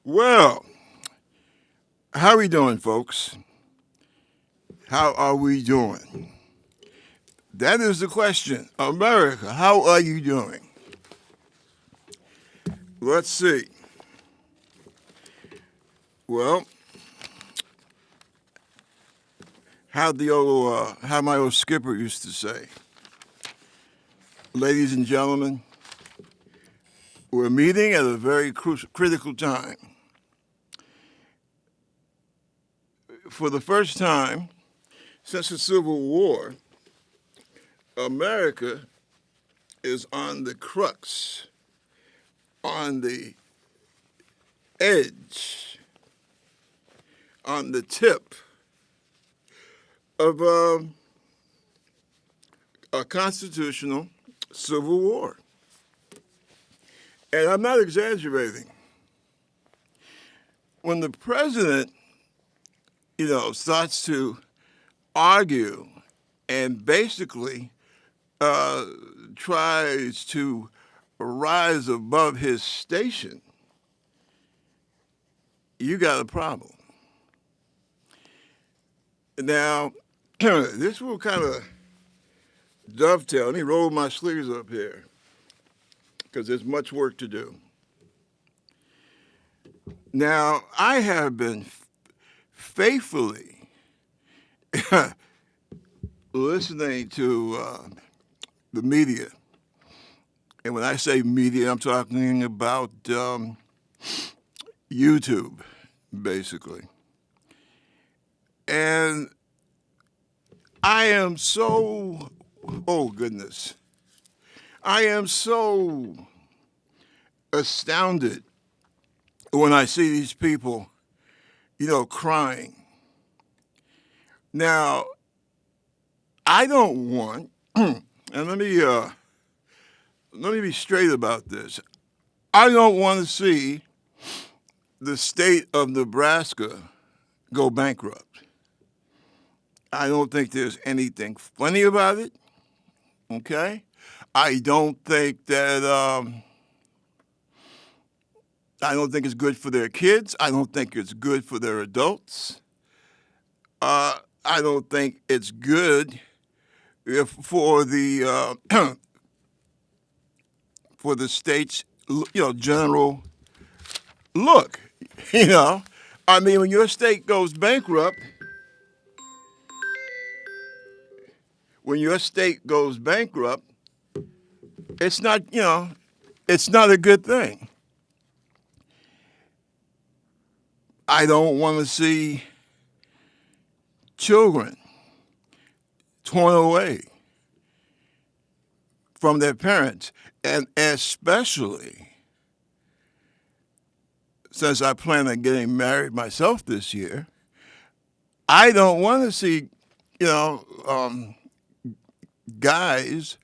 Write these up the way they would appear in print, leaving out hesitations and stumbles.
Well, how are we doing, folks? How are we doing? That is the question. America, how are you doing? Let's see. Well, how my old skipper used to say, ladies and gentlemen, we're meeting at a very critical time. For the first time since the Civil War, America is on the crux, on the edge, on the tip of a constitutional civil war. And I'm not exaggerating. When the president, starts to argue and basically tries to rise above his station, you got a problem. Now, this will kind of dovetail. Let me roll my sleeves up here because there's much work to do. Now, I have been faithfully listening to the media. And when I say media, I'm talking about YouTube, basically. And I am so, oh goodness, I am so astounded when I see these people, crying. Now, I don't want, and let me be straight about this. I don't want to see the state of Nebraska go bankrupt. I don't think there's anything funny about it. Okay, I don't think that. I don't think it's good for their kids. I don't think it's good for their adults. I don't think it's good for the for the state's general look. I mean, when your state goes bankrupt, it's not it's not a good thing. I don't want to see children torn away from their parents, and especially since I plan on getting married myself this year, I don't want to see, guys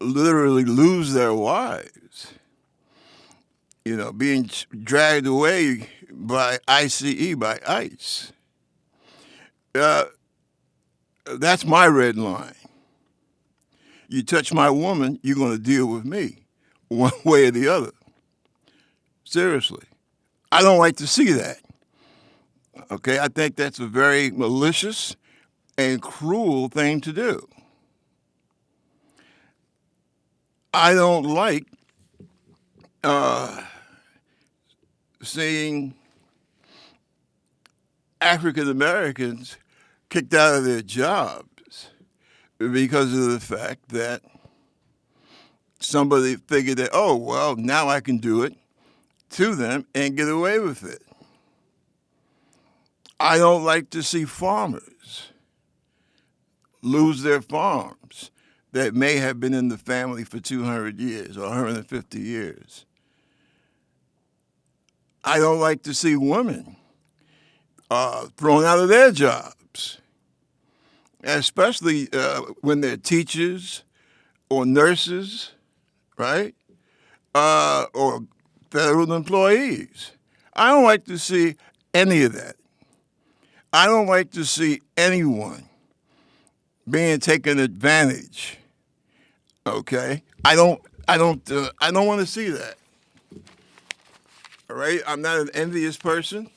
literally lose their wives, being dragged away by ICE, by ICE. That's my red line. You touch my woman, you're going to deal with me one way or the other. Seriously. I don't like to see that. Okay, I think that's a very malicious and cruel thing to do. I don't like seeing African Americans kicked out of their jobs because of the fact that somebody figured that, oh, well, now I can do it to them and get away with it. I don't like to see farmers lose their farms that may have been in the family for 200 years or 150 years. I don't like to see women thrown out of their jobs, especially when they're teachers or nurses, right? Or federal employees. I don't like to see any of that. I don't like to see anyone being taken advantage. Okay, I don't want to see that. All right, I'm not an envious person.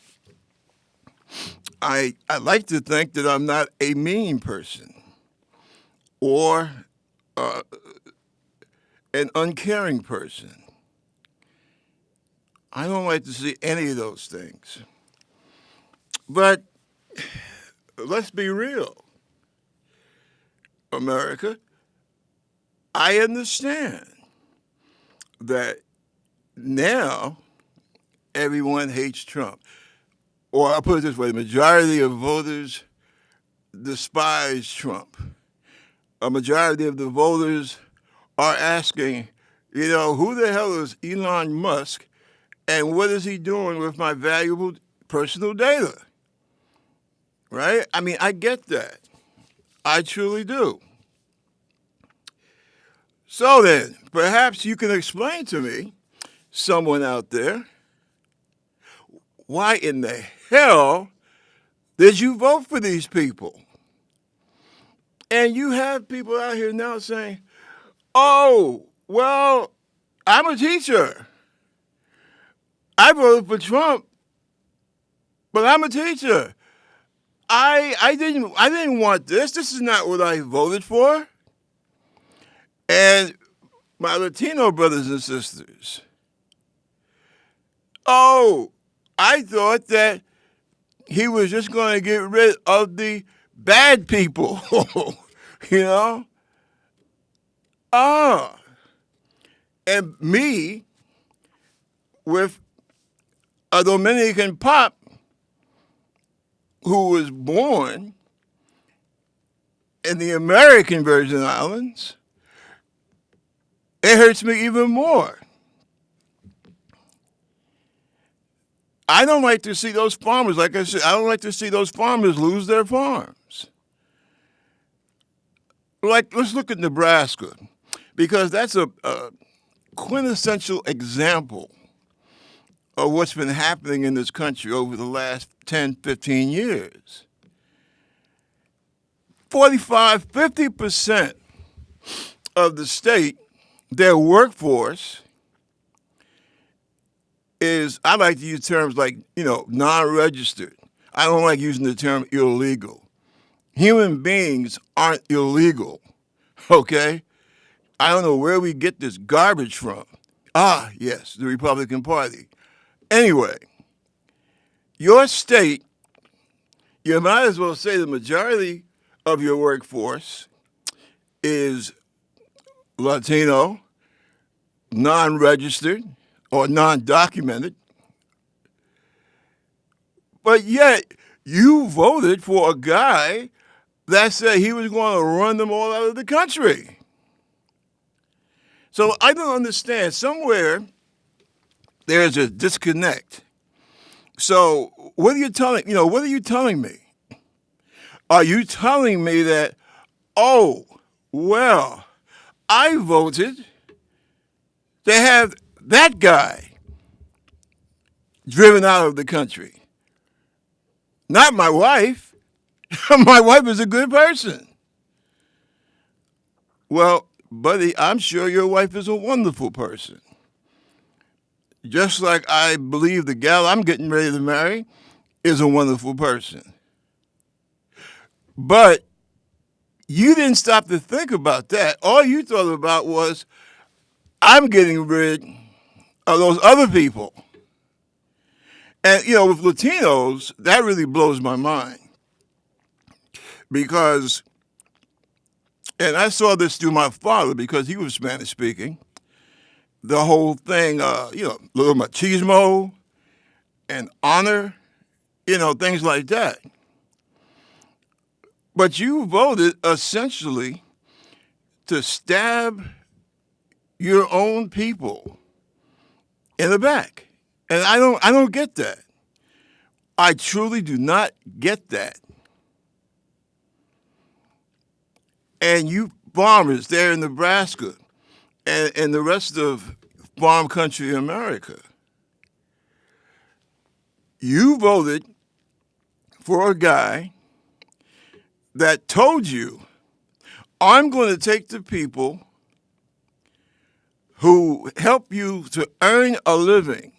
I like to think that I'm not a mean person or an uncaring person. I don't like to see any of those things. But let's be real, America. I understand that now everyone hates Trump. Or I'll put it this way, the majority of voters despise Trump. A majority of the voters are asking, who the hell is Elon Musk and what is he doing with my valuable personal data? Right? I mean, I get that. I truly do. So then, perhaps you can explain to me, someone out there, why in the hell did you vote for these people? And you have people out here now saying, oh, well, I'm a teacher. I voted for Trump, but I'm a teacher. I didn't want this. This is not what I voted for. And my Latino brothers and sisters, oh, I thought that he was just going to get rid of the bad people, you know? Ah, and me with a Dominican pop who was born in the American Virgin Islands, it hurts me even more. I don't like to see those farmers, like I said, I don't like to see those farmers lose their farms. Like, let's look at Nebraska, because that's a quintessential example of what's been happening in this country over the last 10, 15 years. 50% of the state, their workforce is, I like to use terms like, non-registered. I don't like using the term illegal. Human beings aren't illegal, okay? I don't know where we get this garbage from. Ah, yes, the Republican Party. Anyway, your state, you might as well say the majority of your workforce is Latino, non-registered, or non-documented, but yet you voted for a guy that said he was going to run them all out of the country. So I don't understand. Somewhere there's a disconnect. So what are you telling me? Are you telling me that, oh, well, I voted to have that guy driven out of the country? Not my wife. My wife is a good person. Well, buddy, I'm sure your wife is a wonderful person. Just like I believe the gal I'm getting ready to marry is a wonderful person. But you didn't stop to think about that. All you thought about was, I'm getting rid of those other people. And, with Latinos, that really blows my mind. Because, and I saw this through my father because he was Spanish speaking, the whole thing, little machismo and honor, things like that. But you voted essentially to stab your own people in the back. And I don't get that. I truly do not get that. And you farmers there in Nebraska and the rest of farm country America, you voted for a guy that told you, I'm going to take the people who help you to earn a living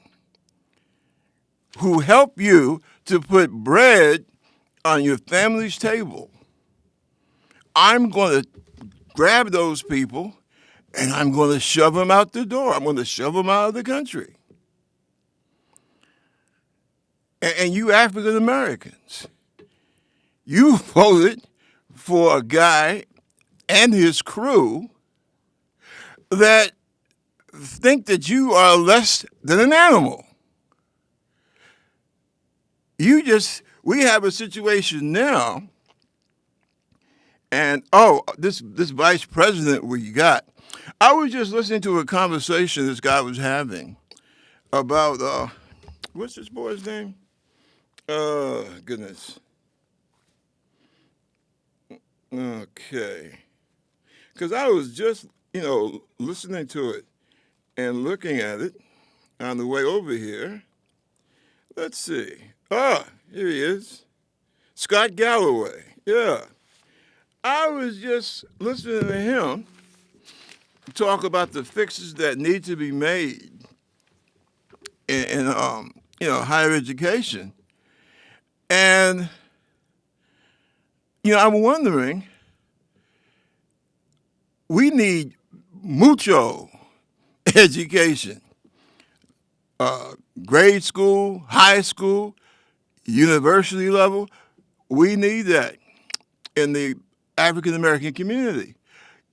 who help you to put bread on your family's table. I'm going to grab those people and I'm going to shove them out the door. I'm going to shove them out of the country. And you African Americans, you voted for a guy and his crew that think that you are less than an animal. We have a situation now, and this vice president we got, I was just listening to a conversation this guy was having about, what's this boy's name? Goodness. Okay. Because I was just, listening to it and looking at it on the way over here. Let's see. Here he is. Scott Galloway. Yeah. I was just listening to him talk about the fixes that need to be made in higher education. And, I'm wondering, we need mucho education. Grade school, high school, university level, we need that in the African American community.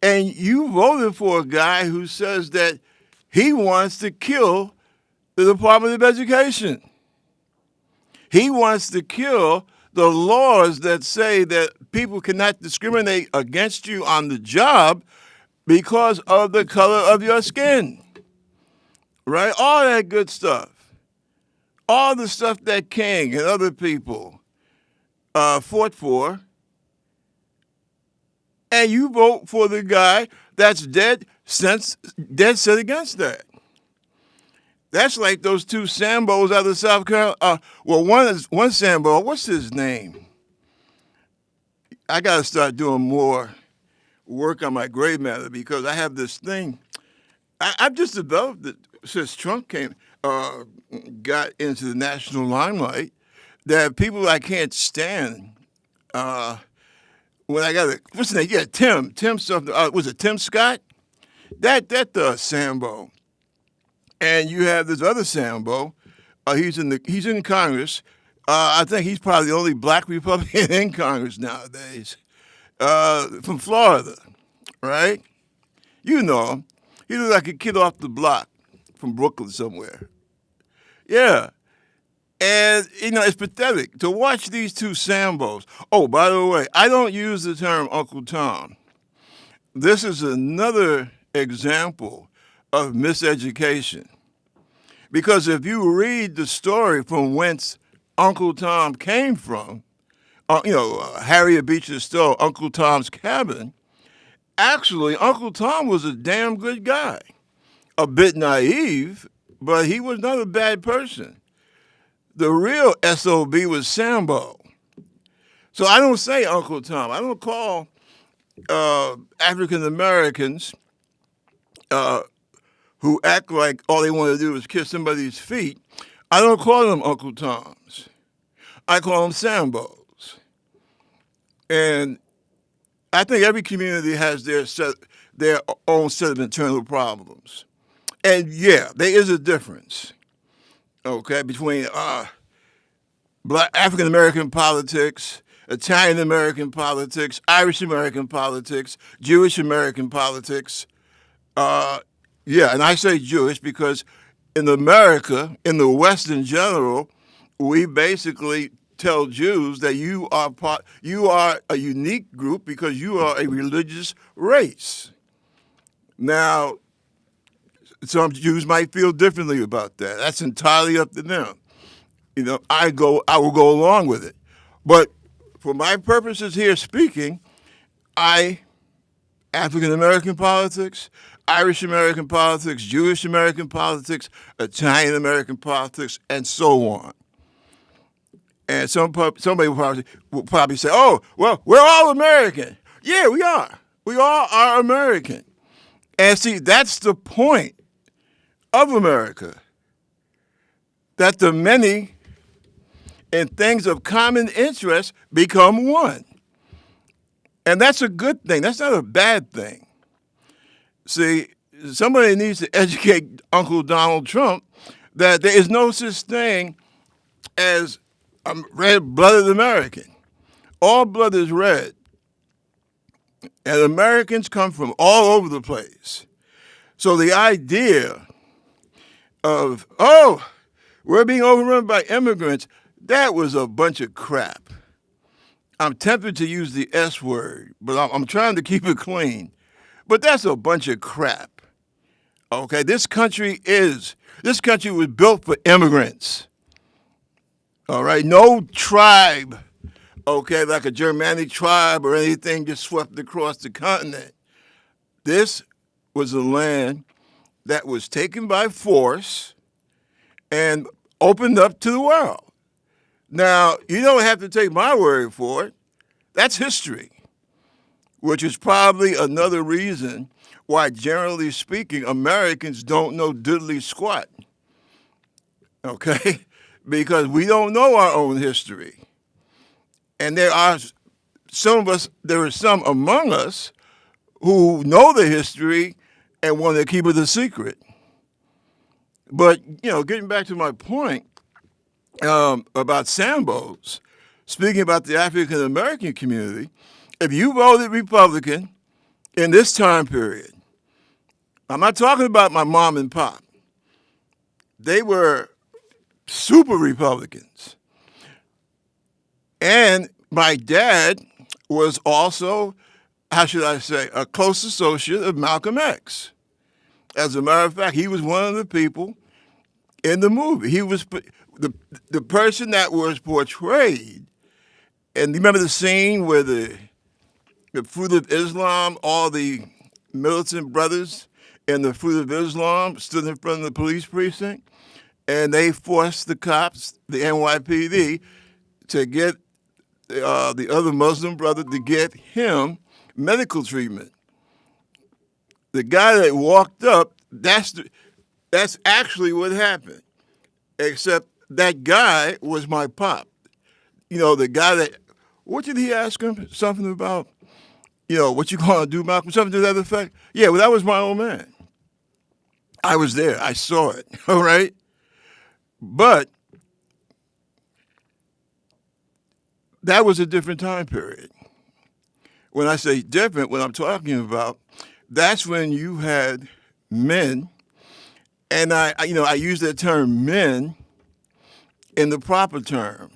And you voted for a guy who says that he wants to kill the Department of Education. He wants to kill the laws that say that people cannot discriminate against you on the job because of the color of your skin. Right? All that good stuff. All the stuff that King and other people fought for. And you vote for the guy that's dead set against that. That's like those two Sambos out of South Carolina. One Sambo, what's his name? I got to start doing more work on my gray matter because I have this thing. I've just developed it since Trump got into the national limelight, that people I can't stand. When I got what's his name? Yeah, Tim something. Was it Tim Scott? That Sambo. And you have this other Sambo. He's in Congress. I think he's probably the only black Republican in Congress nowadays. From Florida, right? You know him. He looks like a kid off the block from Brooklyn somewhere. Yeah. And, it's pathetic to watch these two Sambos. Oh, by the way, I don't use the term Uncle Tom. This is another example of miseducation. Because if you read the story from whence Uncle Tom came from, Harriet Beecher Stowe, Uncle Tom's Cabin, actually, Uncle Tom was a damn good guy. A bit naive, but he was not a bad person. The real SOB was Sambo. So I don't say Uncle Tom. I don't call African Americans who act like all they want to do is kiss somebody's feet. I don't call them Uncle Toms. I call them Sambos. And I think every community has their own set of internal problems. And yeah, there is a difference, okay, between Black African American politics, Italian American politics, Irish American politics, Jewish American politics. And I say Jewish because in America, in the West in general, we basically tell Jews that you are a unique group because you are a religious race. Now, some Jews might feel differently about that. That's entirely up to them. I will go along with it. But for my purposes here speaking, African American politics, Irish American politics, Jewish American politics, Italian American politics, and so on. And somebody will probably say, "Oh, well, we're all American." Yeah, we are. We all are American. And see, that's the point of America. That the many and things of common interest become one. And that's a good thing. That's not a bad thing. See, somebody needs to educate Uncle Donald Trump that there is no such thing as a red-blooded American. All blood is red. And Americans come from all over the place. So the idea of, oh, we're being overrun by immigrants, that was a bunch of crap. I'm tempted to use the S word, but I'm trying to keep it clean. But that's a bunch of crap. Okay, this country was built for immigrants. All right, no tribe, okay, like a Germanic tribe or anything just swept across the continent. This was a land that was taken by force and opened up to the world. Now, you don't have to take my word for it. That's history, which is probably another reason why, generally speaking, Americans don't know diddly squat, okay? Because we don't know our own history. And there are some among us who know the history and want to keep it a secret. But, getting back to my point about Sambos, speaking about the African American community, if you voted Republican in this time period, I'm not talking about my mom and pop. They were super Republicans. And my dad was also, how should I say, a close associate of Malcolm X. As a matter of fact, he was one of the people in the movie. He was the person that was portrayed. And you remember the scene where the Fruit of Islam, all the militant brothers in the Fruit of Islam stood in front of the police precinct, and they forced the cops, the NYPD, to get the other Muslim brother to get him medical treatment. The guy that walked up, that's actually what happened, except that guy was my pop. The guy that, what did he ask him? Something about, what you gonna do, Malcolm? Something to that effect? Yeah, well, that was my old man. I was there. I saw it, all right? But that was a different time period. When I say different, what I'm talking about, that's when you had men, and I use that term men in the proper term,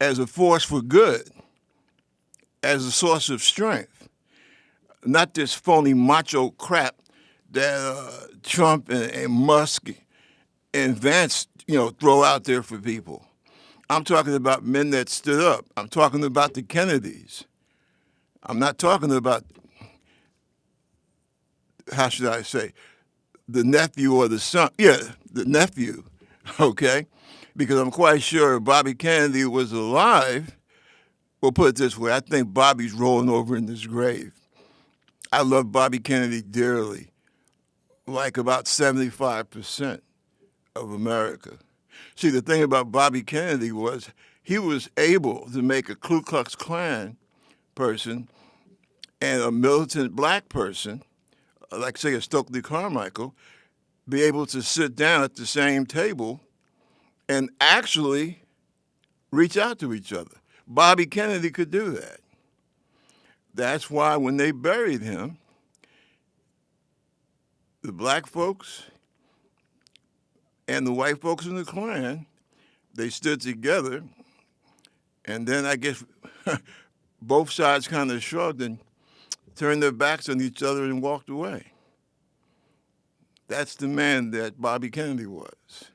as a force for good, as a source of strength, not this phony macho crap that Trump and Musk and Vance, throw out there for people. I'm talking about men that stood up. I'm talking about the Kennedys. I'm not talking about, how should I say, the nephew or the son. Yeah, the nephew, okay? Because I'm quite sure if Bobby Kennedy was alive, we'll put it this way, I think Bobby's rolling over in his grave. I love Bobby Kennedy dearly, like about 75% of America. See, the thing about Bobby Kennedy was he was able to make a Ku Klux Klan person and a militant black person, like say a Stokely Carmichael, be able to sit down at the same table and actually reach out to each other. Bobby Kennedy could do that. That's why when they buried him, the black folks and the white folks in the Klan, they stood together, and then I guess both sides kind of shrugged and turned their backs on each other and walked away. That's the man that Bobby Kennedy was.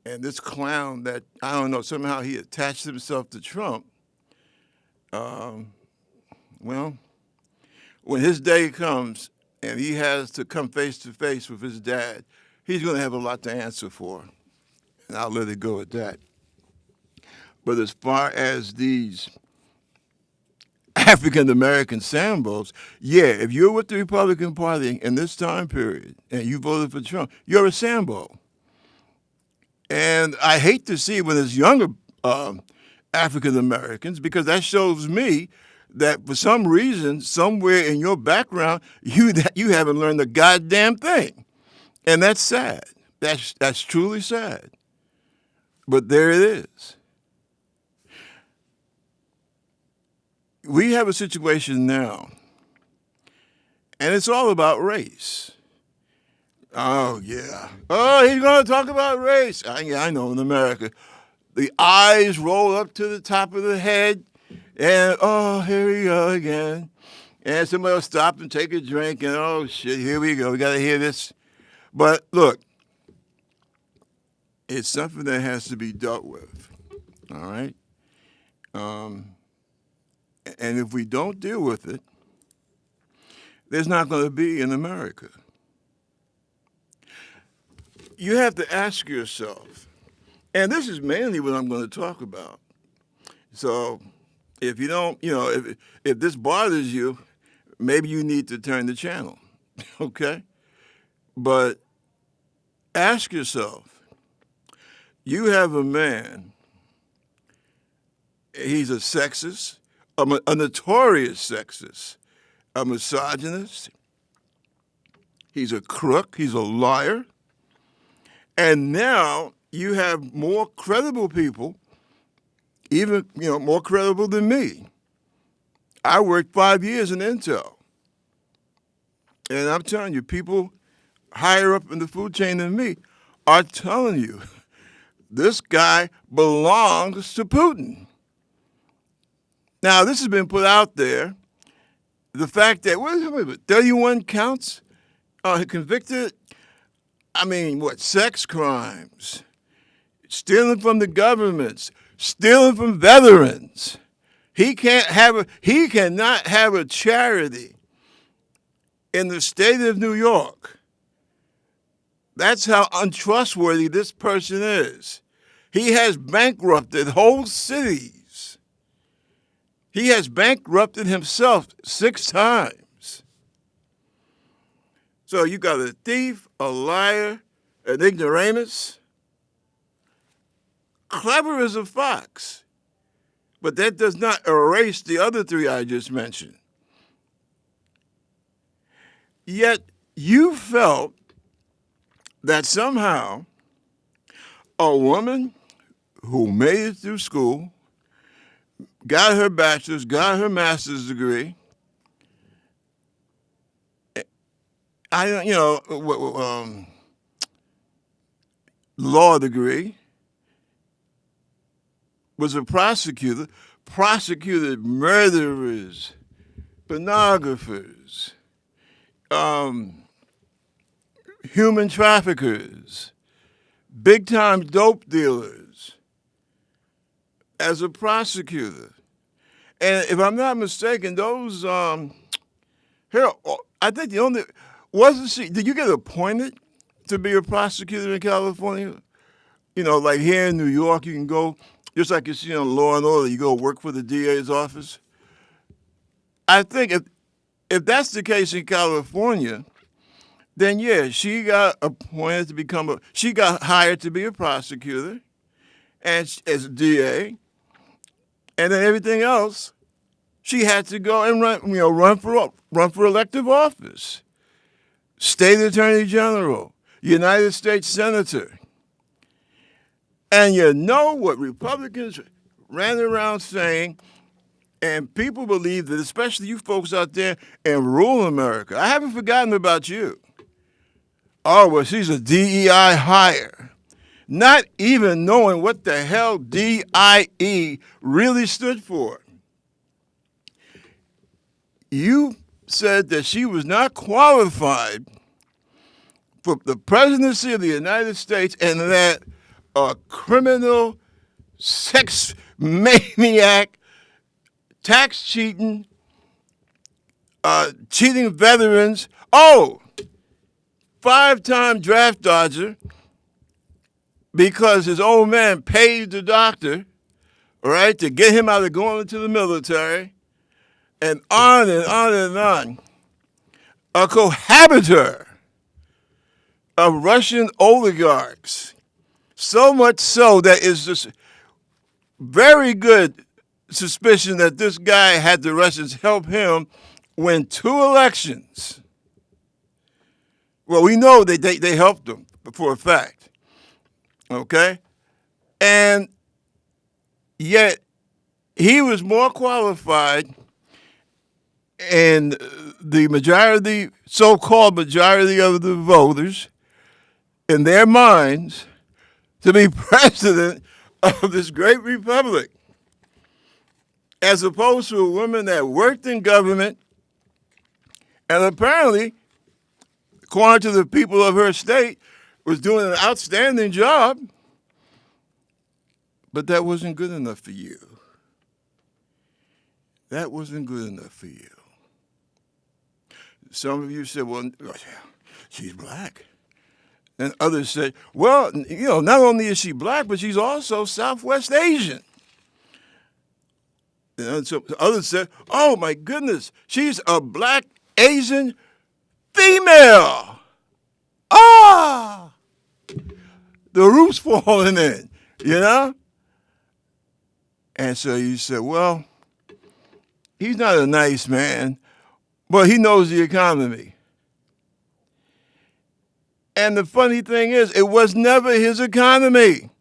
And this clown that, I don't know, somehow he attached himself to Trump, well, when his day comes and he has to come face to face with his dad, he's going to have a lot to answer for. And I'll let it go at that. But as far as these African American Sambos, yeah, if you're with the Republican Party in this time period and you voted for Trump, you're a Sambo. And I hate to see when it's younger African Americans, because that shows me that for some reason, somewhere in your background, you haven't learned a goddamn thing. And that's sad. That's truly sad. But there it is. We have a situation now, and it's all about race. Oh, yeah. Oh, he's going to talk about race. I know, in America. The eyes roll up to the top of the head, and oh, here we go again. And somebody will stop and take a drink, and oh, shit, here we go. We got to hear this. But look, it's something that has to be dealt with, all right? And if we don't deal with it, there's not going to be in America. You have to ask yourself, and this is mainly what I'm going to talk about. So if you don't, if this bothers you, maybe you need to turn the channel, okay? But ask yourself, you have a man, he's a sexist, a notorious sexist, a misogynist, he's a crook, he's a liar, and now you have more credible people, even more credible than me. I worked 5 years in Intel, and I'm telling you, people higher up in the food chain than me are telling you this guy belongs to Putin. Now, this has been put out there. The fact that, 31 counts convicted? I mean, sex crimes, stealing from the governments, stealing from veterans. He cannot have a charity in the state of New York. That's how untrustworthy this person is. He has bankrupted whole cities. He has bankrupted himself 6 times. So you got a thief, a liar, an ignoramus. Clever as a fox. But that does not erase the other 3 I just mentioned. Yet you felt that somehow a woman who made it through school, got her bachelor's, got her master's degree, law degree, was a prosecutor, prosecuted murderers, pornographers, human traffickers, big-time dope dealers as a prosecutor. And if I'm not mistaken, those, I think did you get appointed to be a prosecutor in California? Like here in New York, you can go, just like you see on Law and Order, you go work for the DA's office. I think if that's the case in California, then yeah, she got appointed to she got hired to be a prosecutor, and as a DA, and then everything else, she had to go and run for elective office, state attorney general, United States senator, and what Republicans ran around saying. And people believe that, especially you folks out there in rural America. I haven't forgotten about you. Oh, well, she's a DEI hire. Not even knowing what the hell DIE really stood for. You said that she was not qualified for the presidency of the United States, and that a criminal, sex maniac, tax cheating, cheating veterans. 5-time draft dodger, because his old man paid the doctor, right, to get him out of going into the military, and on and on and on. A cohabiter of Russian oligarchs, So much so that it's just very good suspicion that this guy had the Russians help him win 2 elections. Well, we know they helped him for a fact. Okay? And yet he was more qualified, and the majority, so-called majority of the voters, in their minds, to be president of this great republic, as opposed to a woman that worked in government and apparently, according to the people of her state, was doing an outstanding job. But that wasn't good enough for you. That wasn't good enough for you. Some of you said, well, she's black. And others said, well, not only is she black, but she's also Southwest Asian. And so others said, oh, my goodness, she's a black Asian female. Ah! The roof's falling in, And so you said, well, he's not a nice man, but he knows the economy. And the funny thing is, it was never his economy.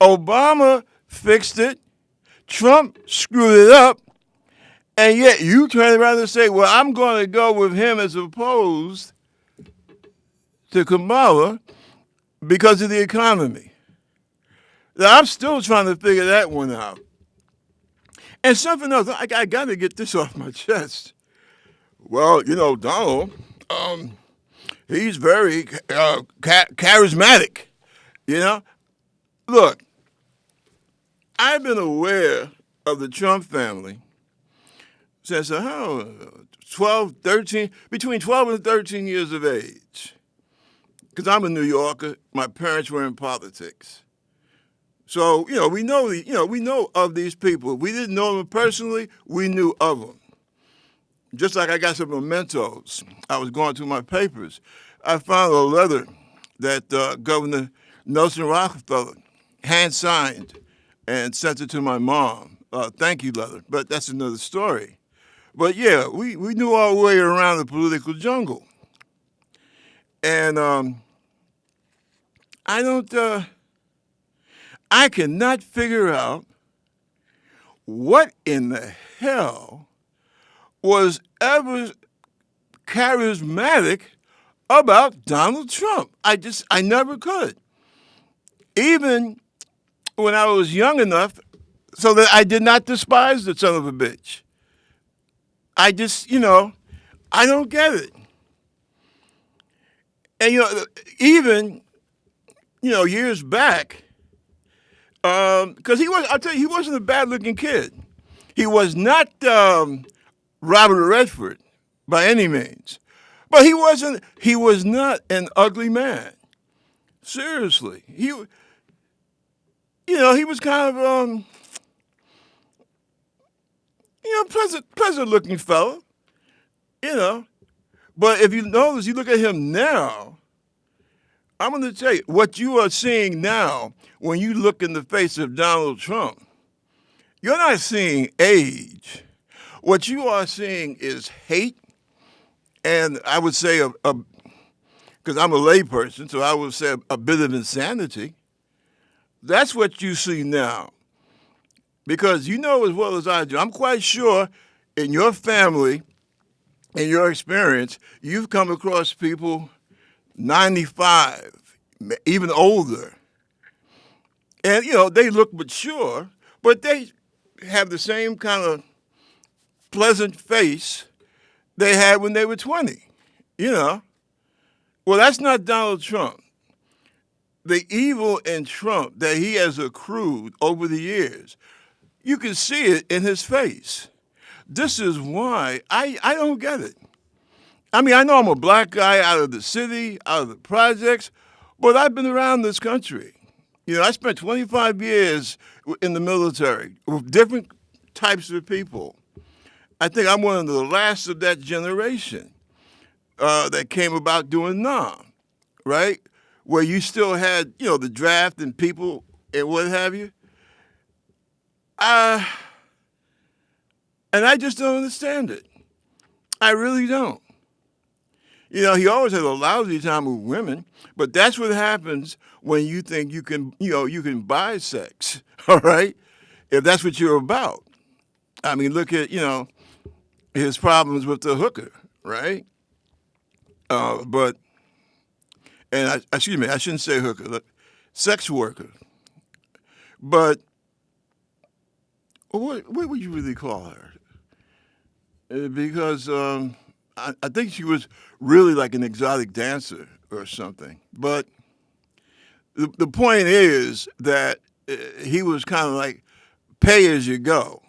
Obama fixed it. Trump screwed it up. And yet you turn around and say, well, I'm going to go with him as opposed to Kamala because of the economy. Now, I'm still trying to figure that one out. And something else, I got to get this off my chest. Well, Donald, he's very charismatic, Look, I've been aware of the Trump family since, 13, between 12 and 13 years of age. Because I'm a New Yorker, my parents were in politics. So, we know of these people. We didn't know them personally, we knew of them. Just like I got some mementos. I was going through my papers. I found a letter that Governor Nelson Rockefeller hand-signed and sent it to my mom. Thank you letter, but that's another story. But yeah, we knew our way around the political jungle. And I cannot figure out what in the hell was ever charismatic about Donald Trump. I never could. Even when I was young enough so that I did not despise the son of a bitch. I just, I don't get it. And, even, years back, because he wasn't a bad-looking kid. He was not Robert Redford by any means. But he was not an ugly man. Seriously. He was kind of, pleasant-looking fellow, But if you notice, you look at him now, I'm going to tell you, what you are seeing now when you look in the face of Donald Trump, you're not seeing age. What you are seeing is hate, and I would say, because I'm a layperson, so I would say a bit of insanity. That's what you see now. Because you know as well as I do, I'm quite sure in your family, in your experience, you've come across people 95, even older. And, they look mature, but they have the same kind of pleasant face they had when they were 20, Well, that's not Donald Trump. The evil in Trump that he has accrued over the years, you can see it in his face. This is why I don't get it. I mean, I know I'm a black guy out of the city, out of the projects, but I've been around this country. I spent 25 years in the military with different types of people. I think I'm one of the last of that generation that came about doing NAM, right? where you still had, the draft and people and what have you. And I just don't understand it. I really don't. He always had a lousy time with women, but that's what happens when you think you can, you can buy sex, all right? If that's what you're about. I mean, look at, his problems with the hooker, right? But, excuse me, I shouldn't say hooker, look, sex worker. But what would you really call her? Because I think she was really like an exotic dancer or something. But the point is that he was kind of like pay as you go,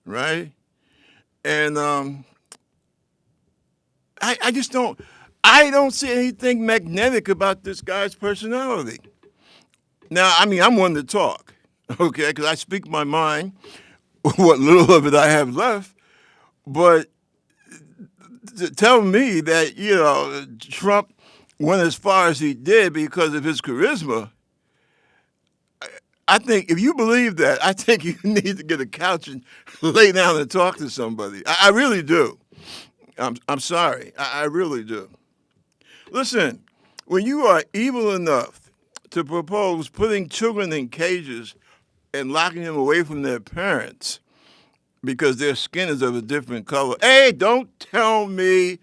right? And I just I don't see anything magnetic about this guy's personality. Now, I mean, I'm one to talk, okay, because I speak my mind, what little of it I have left. But to tell me that, Trump went as far as he did because of his charisma, I think if you believe that, I think you need to get a couch and lay down and talk to somebody. I really do. I'm sorry. I really do. Listen, when you are evil enough to propose putting children in cages and locking them away from their parents because their skin is of a different color, hey, don't tell me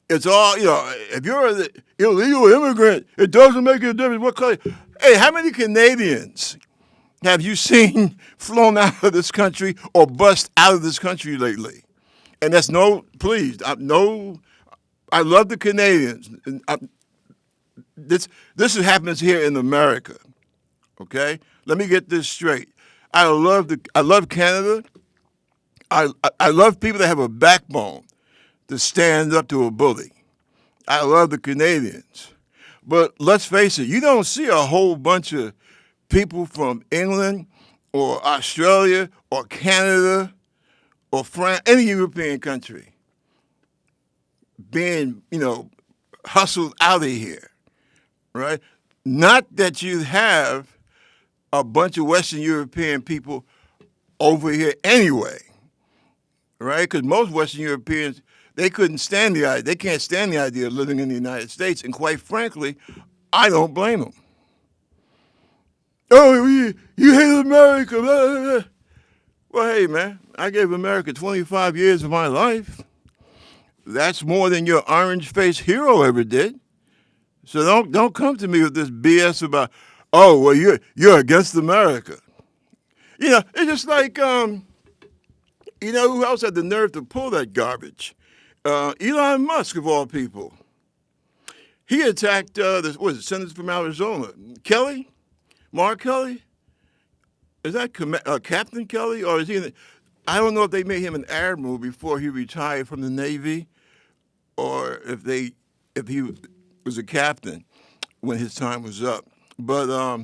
it's all, if you're an illegal immigrant, it doesn't make a difference what color. Hey, how many Canadians have you seen flown out of this country or bust out of this country lately? And that's please, I love the Canadians. This happens here in America, okay? Let me get this straight. I love Canada. I love people that have a backbone to stand up to a bully. I love the Canadians. But let's face it, you don't see a whole bunch of people from England or Australia or Canada or France, any European country, being, hustled out of here, right? Not that you have a bunch of Western European people over here anyway, right? Because most Western Europeans, they can't stand the idea of living in the United States, and quite frankly, I don't blame them. Oh, you hate America. Blah, blah, blah. Well, hey, man, I gave America 25 years of my life. That's more than your orange-faced hero ever did. So don't come to me with this BS about, oh, well, you're against America. It's just like, who else had the nerve to pull that garbage? Elon Musk, of all people. He attacked, senator from Arizona, Mark Kelly. Is that Captain Kelly, or is he? I don't know if they made him an admiral before he retired from the Navy, or if he was a captain when his time was up. But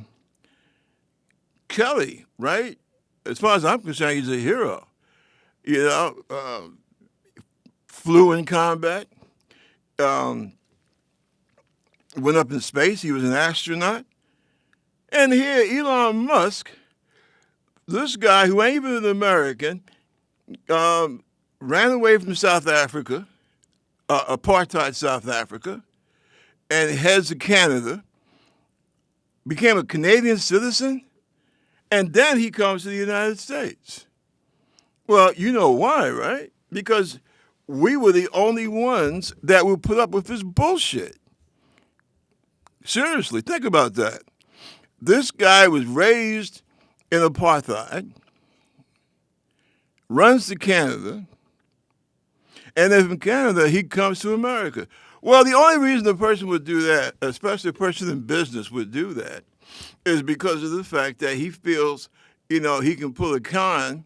Kelly, right? As far as I'm concerned, he's a hero. Flew in combat, went up in space. He was an astronaut. And here, Elon Musk, this guy who ain't even an American, ran away from South Africa, apartheid South Africa, and heads to Canada, became a Canadian citizen, and then he comes to the United States. Well, you know why, right? Because we were the only ones that would put up with this bullshit. Seriously, think about that. This guy was raised in apartheid, runs to Canada, and then from Canada, he comes to America. Well, the only reason a person would do that, especially a person in business would do that, is because of the fact that he feels, he can pull a con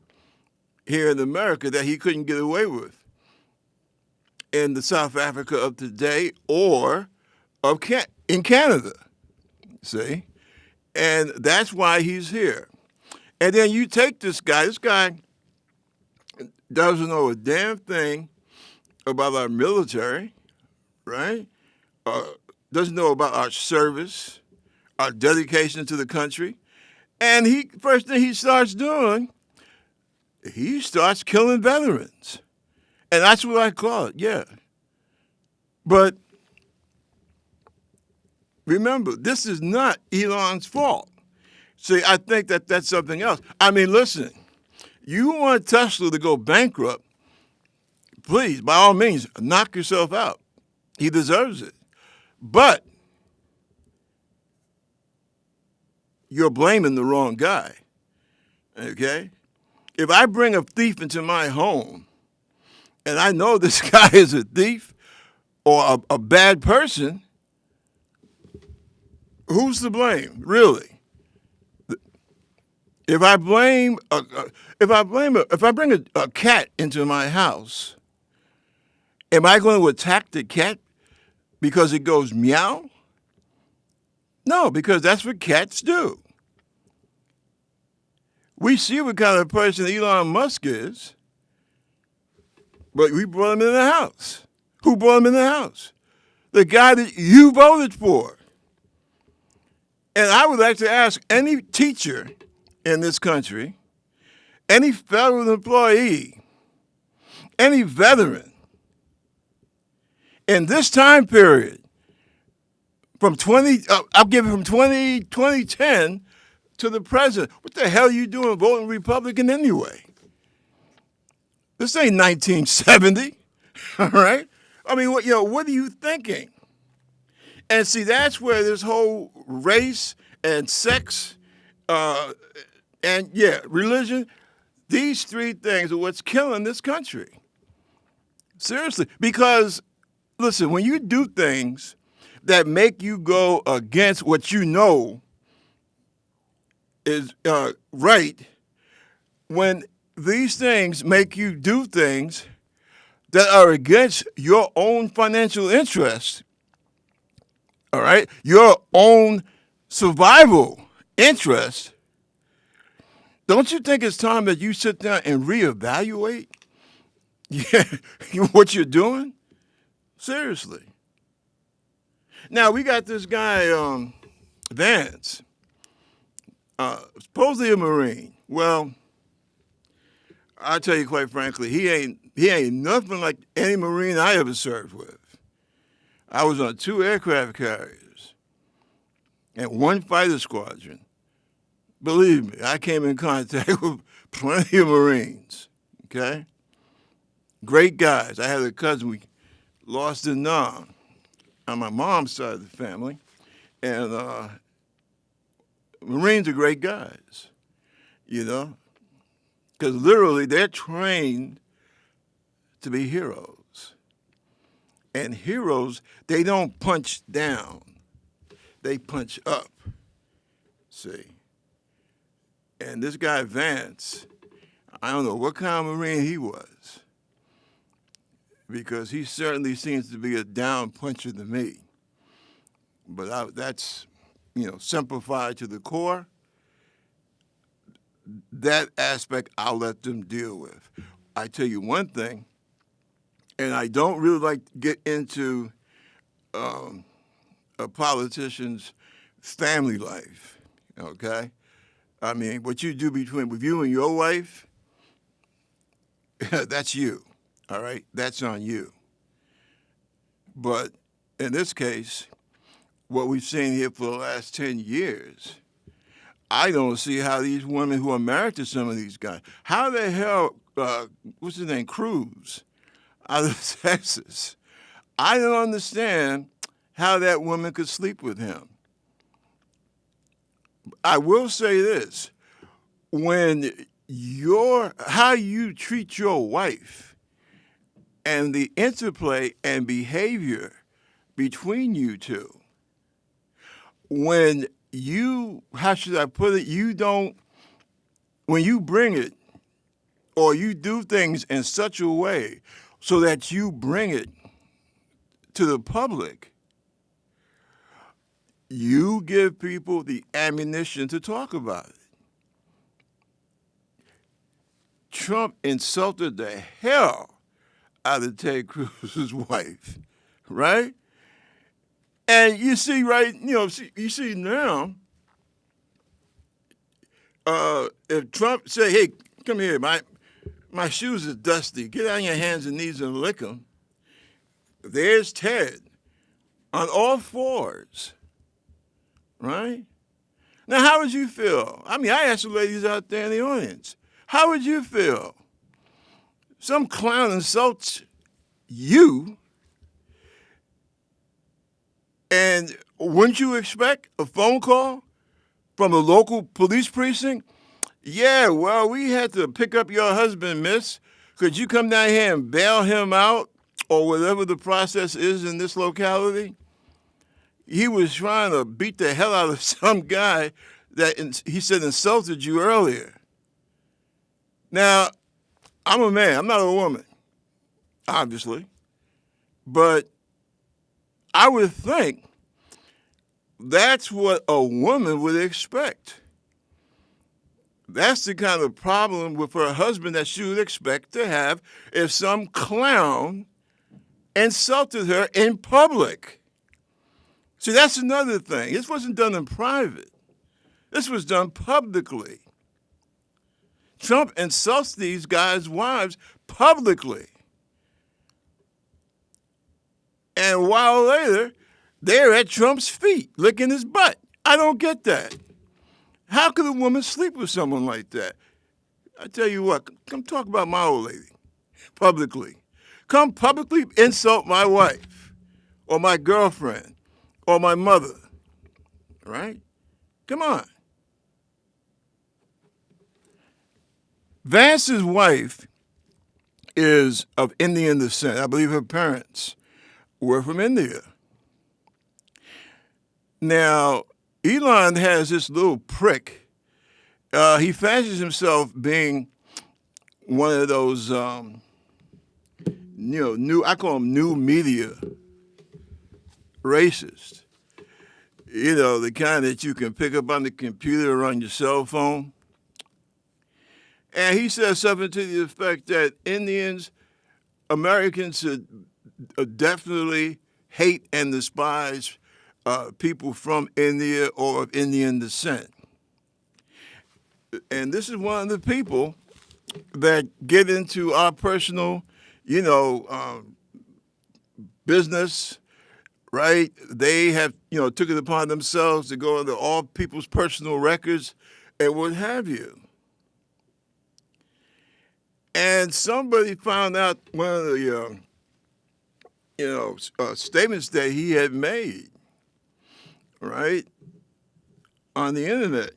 here in America that he couldn't get away with in the South Africa of today or in Canada, see? And that's why he's here. And then you take this guy doesn't know a damn thing about our military, right? Doesn't know about our service, a dedication to the country. And first thing he starts doing, he starts killing veterans. And that's what I call it, yeah. But remember, this is not Elon's fault. See, I think that's something else. I mean, listen, you want Tesla to go bankrupt, please, by all means, knock yourself out. He deserves it. But you're blaming the wrong guy, okay? If I bring a thief into my home and I know this guy is a thief or a bad person, who's to blame, really? If I bring a cat into my house, am I going to attack the cat because it goes meow? No, because that's what cats do. We see what kind of person Elon Musk is, but we brought him in the house. Who brought him in the house? The guy that you voted for. And I would like to ask any teacher in this country, any federal employee, any veteran, in this time period, from 2010 to the present, what the hell are you doing voting Republican anyway? This ain't 1970, all right? I mean, what are you thinking? And see, that's where this whole race and sex and, religion, these three things are what's killing this country. Seriously, because, listen, when you do things that make you go against what you know is right, when these things make you do things that are against your own financial interests, all right, your own survival interest, don't you think it's time that you sit down and reevaluate what you're doing? Seriously. Now, we got this guy, Vance, supposedly a Marine. Well, I'll tell you quite frankly, he ain't nothing like any Marine I ever served with. I was on 2 aircraft carriers and 1 fighter squadron. Believe me, I came in contact with plenty of Marines, okay? Great guys. I had a cousin we lost in Nam on my mom's side of the family, and Marines are great guys, because literally they're trained to be heroes. And heroes, they don't punch down, they punch up, see? And this guy Vance, I don't know what kind of Marine he was, because he certainly seems to be a down puncher to me. But that's, simplified to the core. That aspect I'll let them deal with. I tell you one thing, and I don't really like to get into a politician's family life, okay? I mean, what you do with you and your wife, that's you, all right? That's on you. But in this case, what we've seen here for the last 10 years, I don't see how these women who are married to some of these guys, how the hell, what's his name, Cruz, out of Texas, I don't understand how that woman could sleep with him. I will say this, when how you treat your wife and the interplay and behavior between you two, when how should I put it, when you bring it or you do things in such a way so that you bring it to the public, you give people the ammunition to talk about it. Trump insulted the hell out of Ted Cruz's wife, right? And you see, right, you see now, if Trump say, hey, come here, my shoes are dusty, get on your hands and knees and lick them, there's Ted on all fours, right? Now, how would you feel? I mean, I asked the ladies out there in the audience, how would you feel? Some clown insults you, and wouldn't you expect a phone call from a local police precinct? Yeah, well, we had to pick up your husband, miss. Could you come down here and bail him out, or whatever the process is in this locality? He was trying to beat the hell out of some guy that he said insulted you earlier. Now, I'm a man. I'm not a woman, obviously. But I would think that's what a woman would expect. That's the kind of problem with her husband that she would expect to have if some clown insulted her in public. See, that's another thing. This wasn't done in private. This was done publicly. Trump insults these guys' wives publicly. And a while later, they're at Trump's feet, licking his butt. I don't get that. How could a woman sleep with someone like that? I tell you what, come talk about my old lady publicly. Come publicly insult my wife or my girlfriend or my mother, right? Come on. Vance's wife is of Indian descent. I believe her parents were from India. Now, Elon has this little prick. He fashions himself being one of those, new, I call them new media racists. You know, the kind that you can pick up on the computer or on your cell phone. And he says something to the effect that Americans should definitely hate and despise people from India or of Indian descent. And this is one of the people that get into our personal, business, right? They have, took it upon themselves to go into all people's personal records and what have you. And somebody found out one of the, statements that he had made, right, on the internet.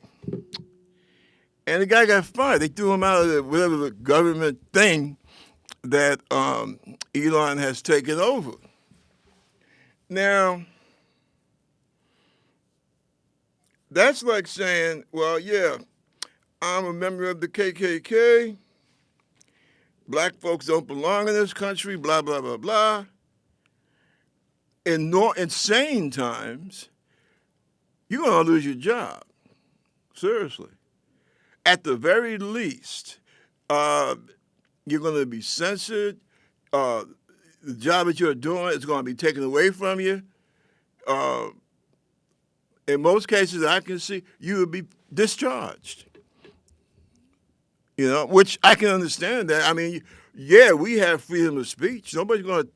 And the guy got fired. They threw him out of whatever the government thing that Elon has taken over. Now, that's like saying, well, yeah, I'm a member of the KKK. Black folks don't belong in this country, blah, blah, blah, blah. In insane times, you're going to lose your job. Seriously. At the very least, you're going to be censored. The job that you're doing is going to be taken away from you. In most cases, I can see you would be discharged. Which I can understand that. I mean, yeah, we have freedom of speech. Nobody's going to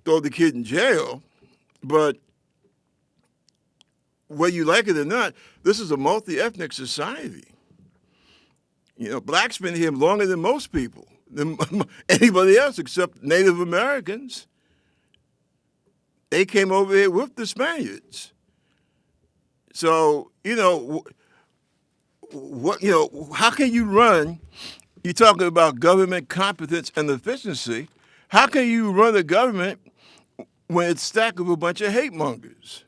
throw the kid in jail. But whether you like it or not, this is a multi-ethnic society. Blacks been here longer than most people, than anybody else except Native Americans. They came over here with the Spaniards. So, how can you run? You're talking about government competence and efficiency. How can you run a government when it's stacked with a bunch of hate mongers?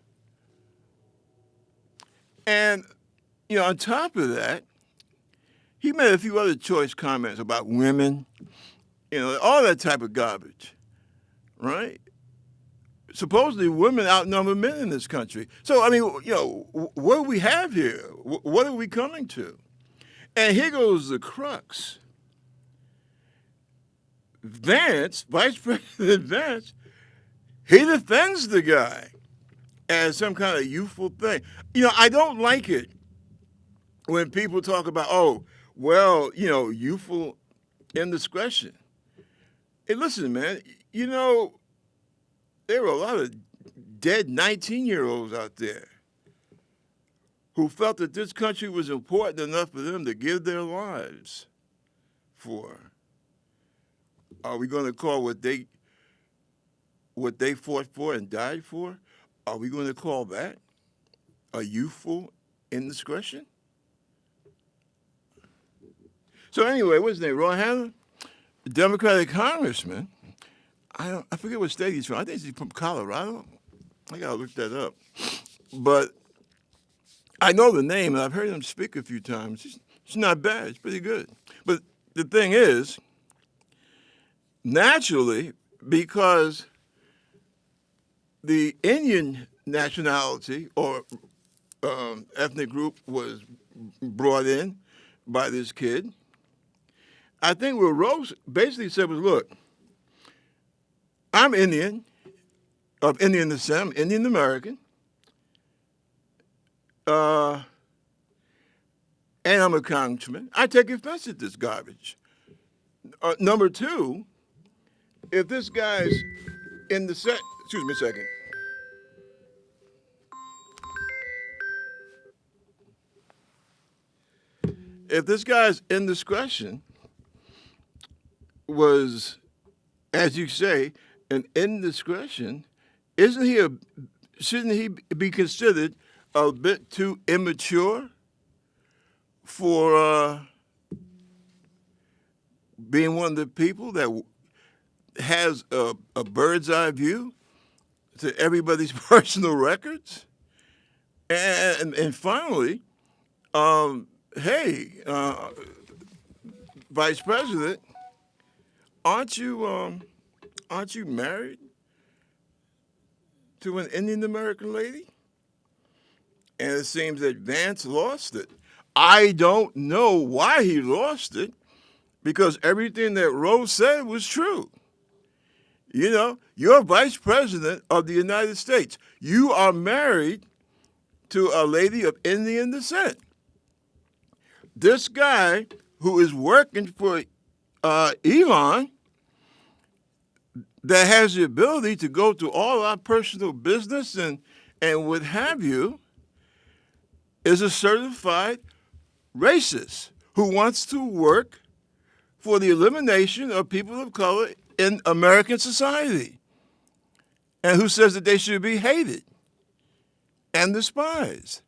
And, on top of that, he made a few other choice comments about women, all that type of garbage, right? Supposedly women outnumber men in this country. So, I mean, what do we have here? What are we coming to? And here goes the crux. Vance, Vice President Vance, he defends the guy as some kind of youthful thing. I don't like it when people talk about, oh, well, youthful indiscretion. Hey, listen, man, there were a lot of dead 19-year-olds out there who felt that this country was important enough for them to give their lives for. Are we going to call what they fought for and died for? Are we going to call that a youthful indiscretion? So anyway, what's his name? Ron Hanna, Democratic congressman. I forget what state he's from. I think he's from Colorado. I gotta look that up. But I know the name, and I've heard him speak a few times. It's not bad. It's pretty good. But the thing is, naturally, because the Indian nationality or ethnic group was brought in by this kid, I think what Rose basically said was, look, I'm Indian, of Indian descent, I'm Indian American, and I'm a congressman. I take offense at this garbage. Number two, if this guy's in the set, excuse me a second. If this guy's indiscretion was, as you say, an indiscretion, shouldn't he be considered a bit too immature for being one of the people that has a bird's eye view to everybody's personal records? And finally, hey, Vice President, aren't you married to an Indian American lady? And it seems that Vance lost it. I don't know why he lost it, because everything that Rose said was true. You're Vice President of the United States. You are married to a lady of Indian descent. This guy who is working for Elon, that has the ability to go to all our personal business and what have you, is a certified racist who wants to work for the elimination of people of color in American society, and who says that they should be hated and despised.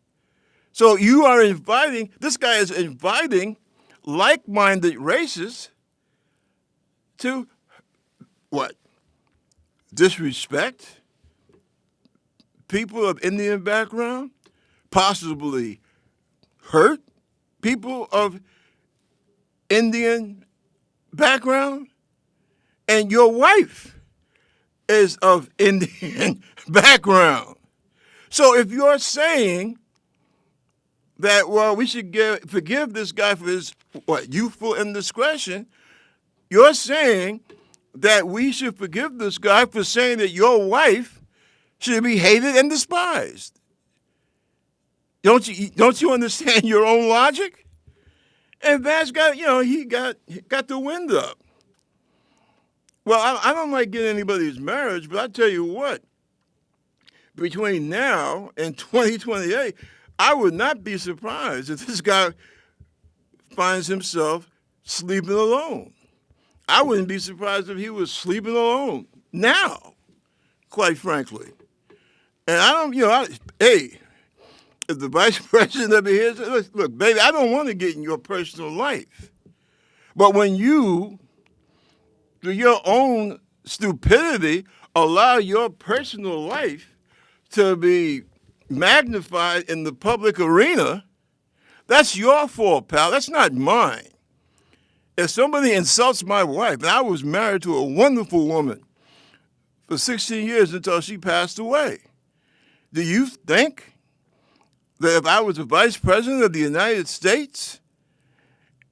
So this guy is inviting like-minded racists to what? Disrespect people of Indian background, possibly hurt people of Indian background, and your wife is of Indian background. So if you're saying that, well, we should forgive this guy for his youthful indiscretion, you're saying that we should forgive this guy for saying that your wife should be hated and despised. Don't you understand your own logic? And Vance got the wind up. Well, I don't like getting anybody's marriage, but I tell you what, between now and 2028, I would not be surprised if this guy finds himself sleeping alone. I wouldn't be surprised if he was sleeping alone now, quite frankly. And I don't, hey, if the vice president ever hears it, look, baby, I don't want to get in your personal life. But when you, through your own stupidity, allow your personal life to be magnified in the public arena, that's your fault, pal. That's not mine. If somebody insults my wife, and I was married to a wonderful woman for 16 years until she passed away, do you think that if I was the vice president of the United States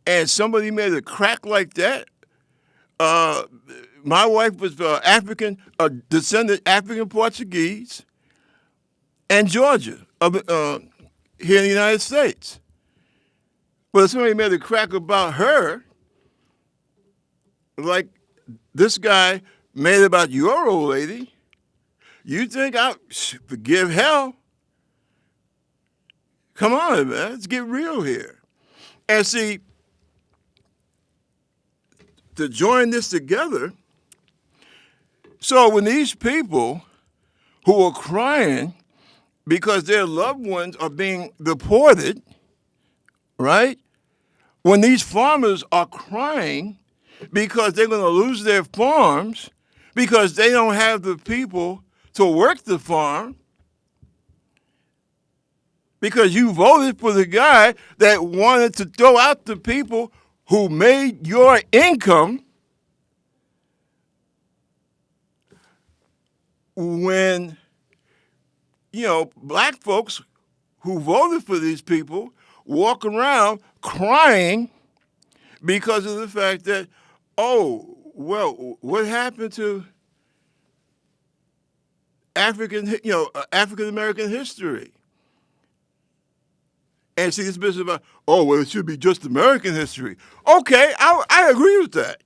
and somebody made a crack like that, my wife was descended African Portuguese, and Georgia here in the United States. But if somebody made a crack about her, like this guy made about your old lady, you think I'll forgive hell? Come on, man. Let's get real here. And see, to join this together, so when these people who are crying because their loved ones are being deported, right? When these farmers are crying because they're going to lose their farms because they don't have the people to work the farm, because you voted for the guy that wanted to throw out the people who made your income, when, black folks who voted for these people walk around crying because of the fact that, oh, well, what happened to African American history? And see this business about, oh, well, it should be just American history. Okay, I agree with that.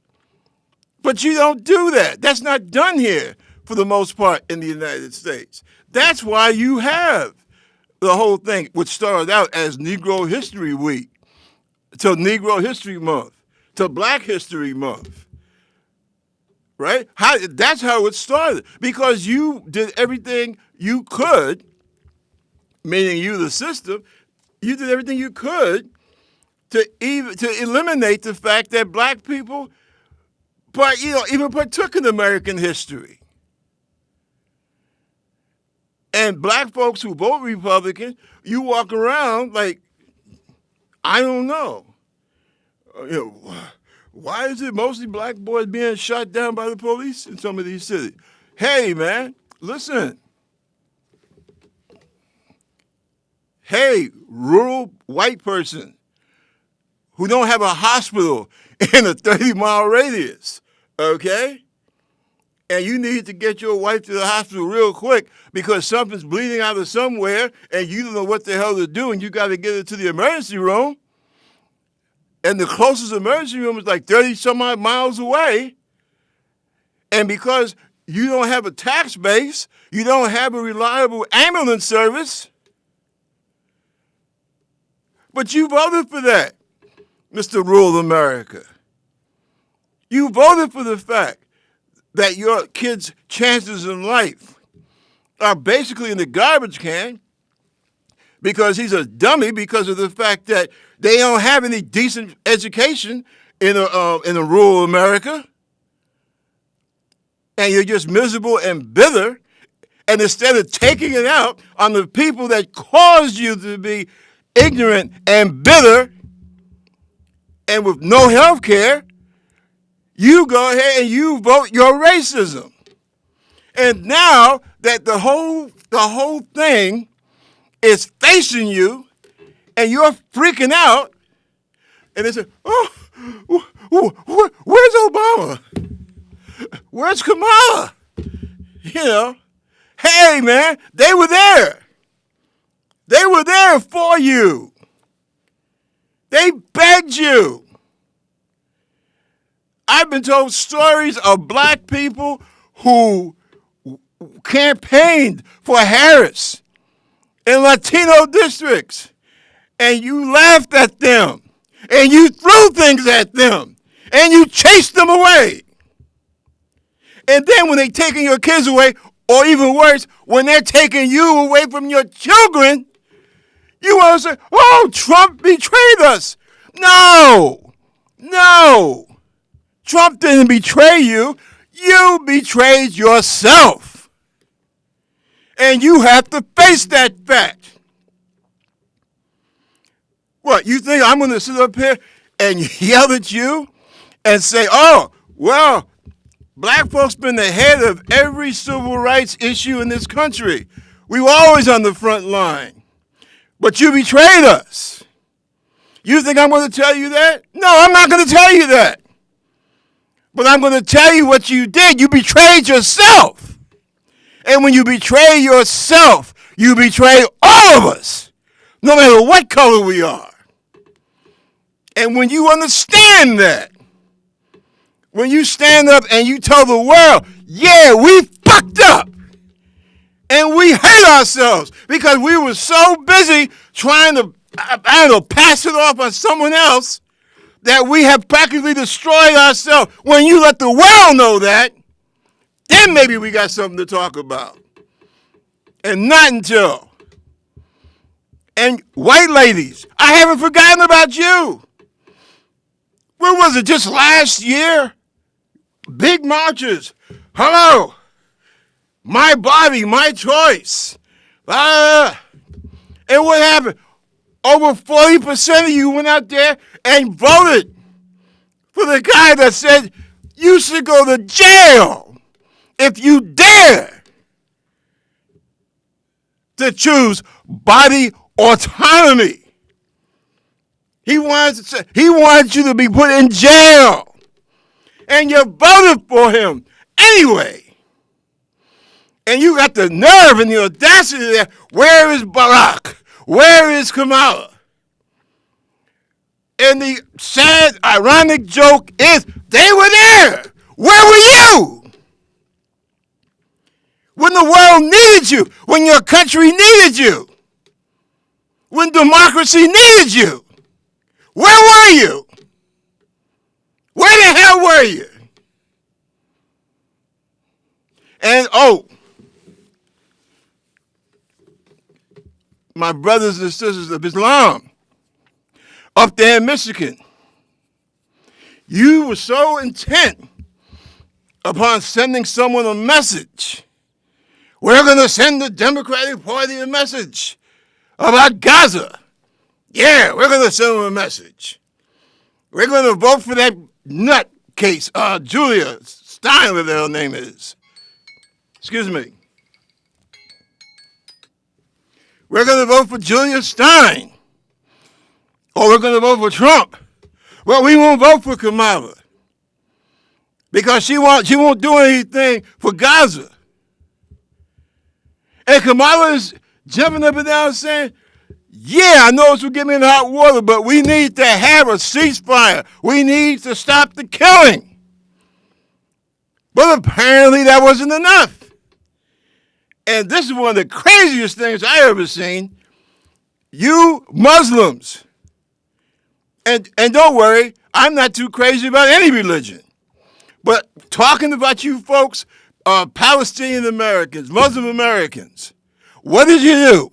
But you don't do that. That's not done here for the most part in the United States. That's why you have the whole thing, which started out as Negro History Week, to Negro History Month, to Black History Month, right? That's how it started, because you did everything you could, meaning you, the system, you did everything you could to eliminate the fact that black people, even partook in American history. And black folks who vote Republican, you walk around like, I don't know. Why is it mostly black boys being shot down by the police in some of these cities? Hey, man, listen. Hey, rural white person who don't have a hospital in a 30-mile radius, okay? And you need to get your wife to the hospital real quick because something's bleeding out of somewhere and you don't know what the hell to do and you got to get her to the emergency room. And the closest emergency room is like 30-some-odd miles away. And because you don't have a tax base, you don't have a reliable ambulance service, but you voted for that, Mr. Rural America. You voted for the fact that your kid's chances in life are basically in the garbage can because he's a dummy because of the fact that they don't have any decent education in a rural America. And you're just miserable and bitter. And instead of taking it out on the people that caused you to be ignorant and bitter and with no health care, you go ahead and you vote your racism. And now that the whole thing is facing you and you're freaking out, and they say, oh, where's Obama? Where's Kamala? Hey, man, they were there. They were there for you. They begged you. I've been told stories of black people who campaigned for Harris in Latino districts, and you laughed at them, and you threw things at them, and you chased them away. And then when they're taking your kids away, or even worse, when they're taking you away from your children, you want to say, oh, Trump betrayed us. No. Trump didn't betray you. You betrayed yourself. And you have to face that fact. What, you think I'm going to sit up here and yell at you and say, oh, well, black folks been the head of every civil rights issue in this country. We were always on the front line. But you betrayed us. You think I'm going to tell you that? No, I'm not going to tell you that. But I'm going to tell you what you did. You betrayed yourself. And when you betray yourself, You betray all of us, no matter what color we are. And when you understand that, when you stand up and you tell the world, yeah, we fucked up, and we hate ourselves because we were so busy trying to, pass it off on someone else that we have practically destroyed ourselves. When you let the world know that, then maybe we got something to talk about. And not until. And white ladies, I haven't forgotten about you. When was it, just last year? Big marches. Hello. My body, my choice. And what happened? Over 40% of you went out there and voted for the guy that said you should go to jail if you dare to choose body autonomy. He wanted you to be put in jail. And you voted for him anyway. And you got the nerve and the audacity there. Where is Barack? Where is Kamala? And the sad, ironic joke is they were there. Where were you? When the world needed you. When your country needed you. When democracy needed you. Where were you? Where the hell were you? And my brothers and sisters of Islam, up there in Michigan, you were so intent upon sending someone a message. We're going to send the Democratic Party a message about Gaza. Yeah, we're going to send them a message. We're going to vote for that nutcase, Julia Stein, whatever her name is. Excuse me. We're going to vote for Julia Stein. Or we're going to vote for Trump. Well, we won't vote for Kamala. Because she won't do anything for Gaza. And Kamala is jumping up and down saying, yeah, I know this will get me in hot water, but we need to have a ceasefire. We need to stop the killing. But apparently that wasn't enough. And this is one of the craziest things I ever seen. You Muslims, and don't worry, I'm not too crazy about any religion. But talking about you folks, Palestinian Americans, Muslim Americans, what did you do?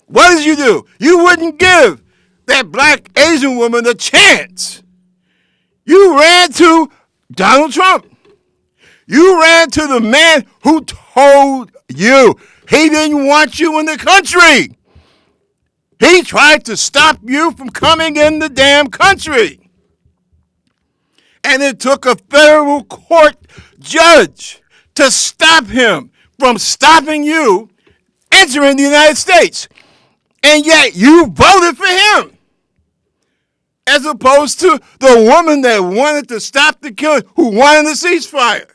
What did you do? You wouldn't give that black Asian woman a chance. You ran to Donald Trump. You ran to the man who told you he didn't want you in the country. He tried to stop you from coming in the damn country. And it took a federal court judge to stop him from stopping you entering the United States. And yet you voted for him. As opposed to the woman that wanted to stop the killing, who wanted a ceasefire.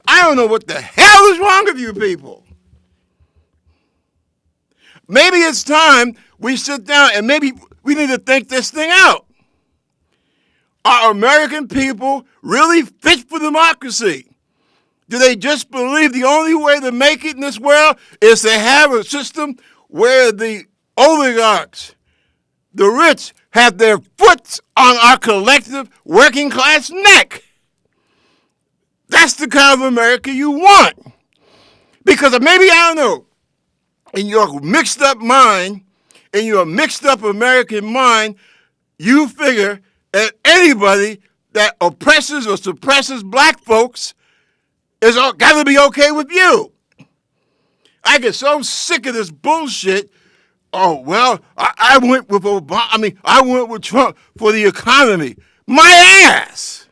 I don't know what the hell is wrong with you people. Maybe it's time we sit down and maybe we need to think this thing out. Are American people really fit for democracy? Do they just believe the only way to make it in this world is to have a system where the oligarchs, the rich, have their foot on our collective working class neck? That's the kind of America you want. Because maybe, I don't know, in your mixed up mind, in your mixed up American mind, you figure that anybody that oppresses or suppresses black folks is got to be okay with you. I get so sick of this bullshit. Oh, well, I went with Obama. I went with Trump for the economy. My ass.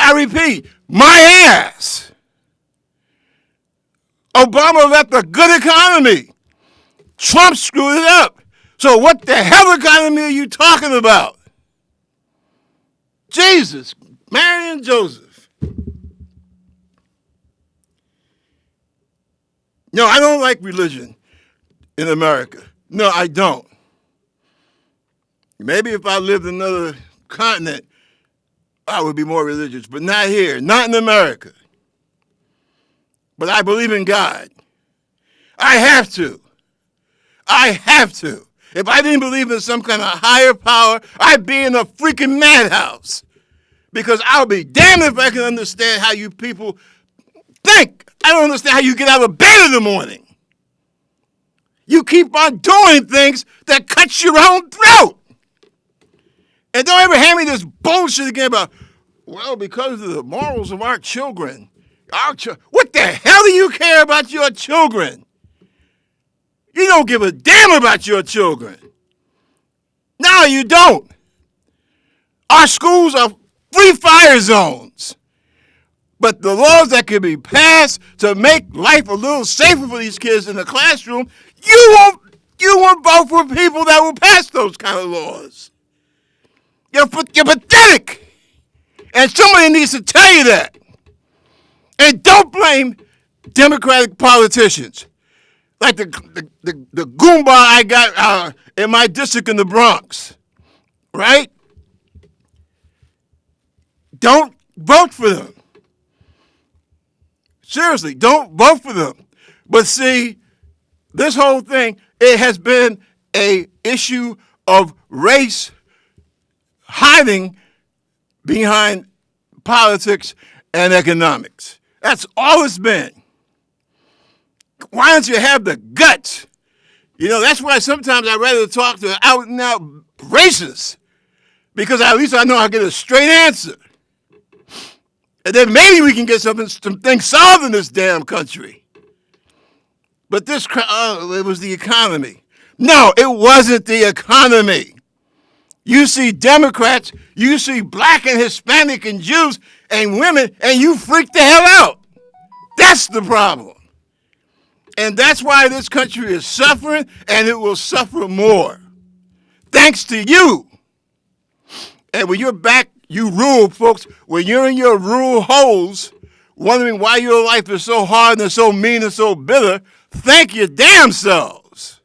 I repeat, my ass. Obama left a good economy. Trump screwed it up. So what the hell economy are you talking about? Jesus, Mary and Joseph. No, I don't like religion in America. No, I don't. Maybe if I lived in another continent, I would be more religious, but not here, not in America. But I believe in God. I have to. I have to. If I didn't believe in some kind of higher power, I'd be in a freaking madhouse. Because I'll be damned if I can understand how you people think. I don't understand how you get out of bed in the morning. You keep on doing things that cut your own throat. And don't ever hand me this bullshit again about, well, because of the morals of our children. What the hell do you care about your children? You don't give a damn about your children. No, you don't. Our schools are free fire zones. But the laws that can be passed to make life a little safer for these kids in the classroom, you won't vote for people that will pass those kind of laws. You're pathetic. And somebody needs to tell you that. And don't blame Democratic politicians. Like the Goomba I got in my district in the Bronx. Right? Don't vote for them. Seriously, don't vote for them. But see, this whole thing, it has been an issue of race hiding behind politics and economics. That's all it's been. Why don't you have the guts? You know, that's why sometimes I'd rather talk to out and out racists, because at least I know I get a straight answer. And then maybe we can get some things solved in this damn country. But it was the economy. No, it wasn't the economy. You see Democrats, you see black and Hispanic and Jews and women, and you freak the hell out. That's the problem. And that's why this country is suffering, and it will suffer more. Thanks to you. And when you're back, you rule, folks. When you're in your rural holes, wondering why your life is so hard and so mean and so bitter, thank your damn selves.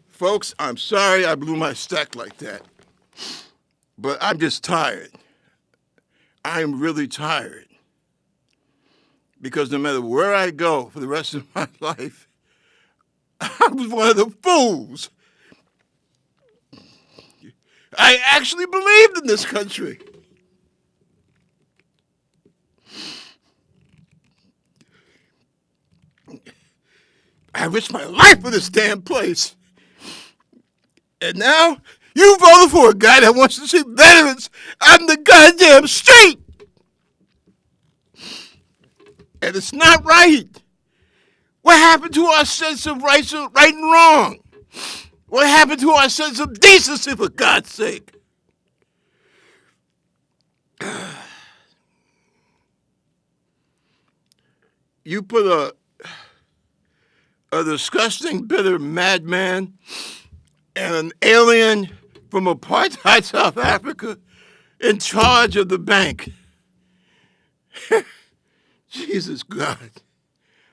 Folks, I'm sorry I blew my stack like that. But I'm just tired. I'm really tired. Because no matter where I go for the rest of my life, I was one of the fools. I actually believed in this country. I risked my life for this damn place. And now you voted for a guy that wants to see veterans on the goddamn street. And it's not right. What happened to our sense of right and wrong? What happened to our sense of decency, for God's sake? You put a disgusting, bitter madman and an alien from apartheid South Africa in charge of the bank. Jesus God.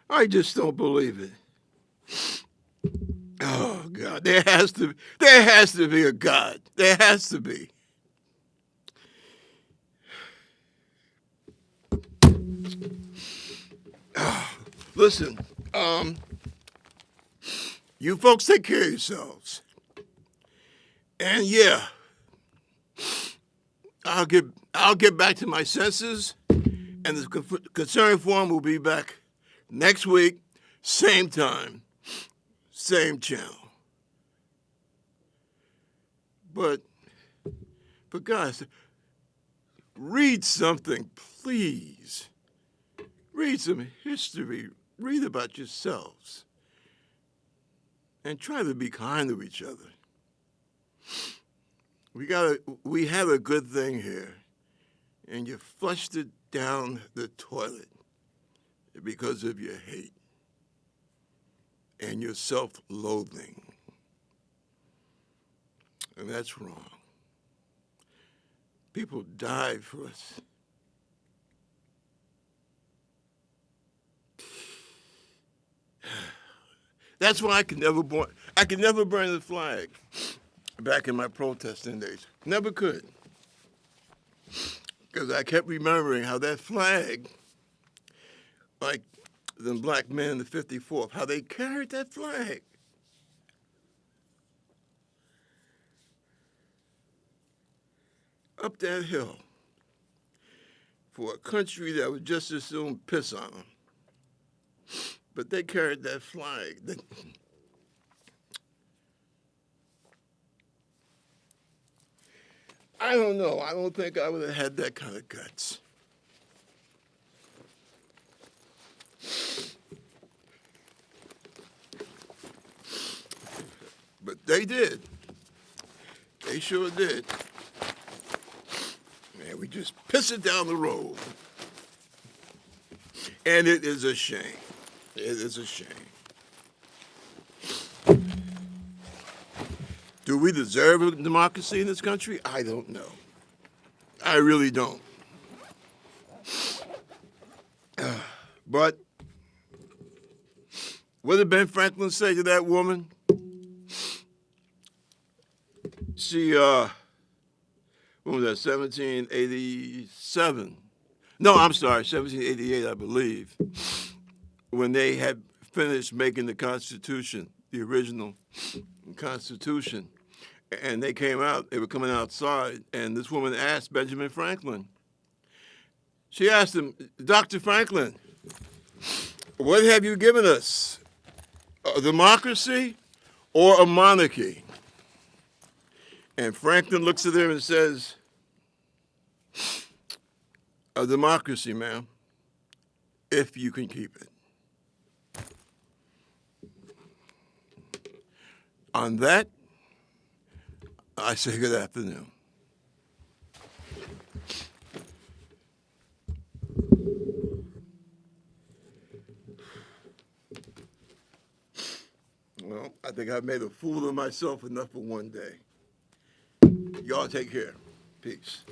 I just don't believe it. Oh God, there has to be a God. There has to be. Listen, you folks take care of yourselves. And yeah, I'll get back to my senses, and the Concern Forum will be back next week, same time, same channel. But for God's sake, read something, please. Read some history. Read about yourselves. And try to be kind to each other. We have a good thing here, and you flushed it down the toilet because of your hate and your self-loathing. And that's wrong. People died for us. That's why I could never burn the flag back in my protesting days. Never could. Because I kept remembering how that flag, like the black men in the 54th, how they carried that flag. Up that hill for a country that would just as soon piss on them. But they carried that flag. I don't know. I don't think I would have had that kind of guts. But they did. They sure did. Man, we just piss it down the road. And it is a shame. It is a shame. Do we deserve a democracy in this country? I don't know. I really don't. But what did Ben Franklin say to that woman? She, what was that, 1787? No, I'm sorry, 1788, I believe, when they had finished making the Constitution, the original Constitution. And they came out, they were coming outside, and this woman asked Benjamin Franklin. She asked him, Dr. Franklin, what have you given us? A democracy or a monarchy? And Franklin looks at her and says, a democracy, ma'am, if you can keep it. On that, I say good afternoon. Well, I think I've made a fool of myself enough for one day. Y'all take care. Peace.